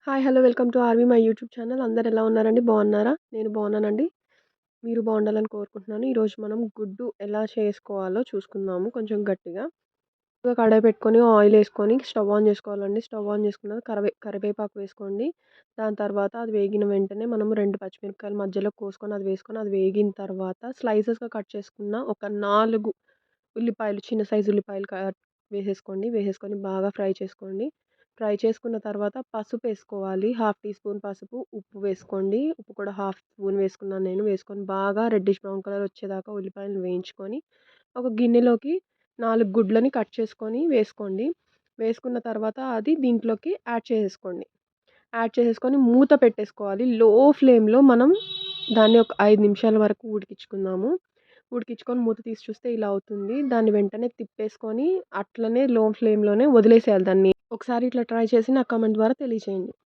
Hi! Hello! Welcome to RV my YouTube channel. అందరూ ఎలా ఉన్నారండి? బాగున్నారా? నేను బాగున్నానండి. మీరు బాగుండాలని కోరుకుంటున్నాను. ఈరోజు మనం గుడ్డు ఎలా చేసుకోవాలో చూసుకుందాము కొంచెం గట్టిగా. కడాయి పెట్టుకొని ఆయిల్ వేసుకొని స్టవ్ ఆన్ చేసుకోవాలండి. స్టవ్ ఆన్ చేసుకున్నాక కరివేపాకు వేసుకోండి. దాని తర్వాత అది వేగిన వెంటనే మనము 2 పచ్చిమిరపకాయలు మధ్యలో కోసుకొని అది వేసుకొని అది వేగిన తర్వాత స్లైసెస్‌గా కట్ చేసుకున్న ఒక 4 ఉల్లిపాయలు చిన్న సైజు ఉల్లిపాయలు వేసేసుకోండి. వేసేసుకొని బాగా ఫ్రై చేసుకోండి. ఫ్రై చేసుకున్న తర్వాత పసుపు వేసుకోవాలి. హాఫ్ టీ స్పూన్ పసుపు, ఉప్పు వేసుకోండి. ఉప్పు కూడా హాఫ్ స్పూన్ వేసుకున్నాను నేను. వేసుకొని బాగా రెడ్డిష్ బ్రౌన్ కలర్ వచ్చేదాకా ఉల్లిపాయలను వేయించుకొని ఒక గిన్నెలోకి 4 గుడ్లని కట్ చేసుకొని వేసుకోండి. వేసుకున్న తర్వాత అది దీంట్లోకి యాడ్ చేసేసుకోండి. యాడ్ చేసేసుకొని మూత పెట్టేసుకోవాలి. లో ఫ్లేమ్‌లో మనం దాన్ని ఒక 5 నిమిషాల వరకు ఉడికించుకుందాము. ఉడికించుకొని మూత తీసి చూస్తే ఇలా అవుతుంది. దాన్ని వెంటనే తిప్పేసుకొని అట్లనే లో ఫ్లేమ్‌లోనే వదిలేసేయాలి దాన్ని. ఒకసారి ఇట్లా ట్రై చేసి నాకు కామెంట్ ద్వారా తెలియచేయండి.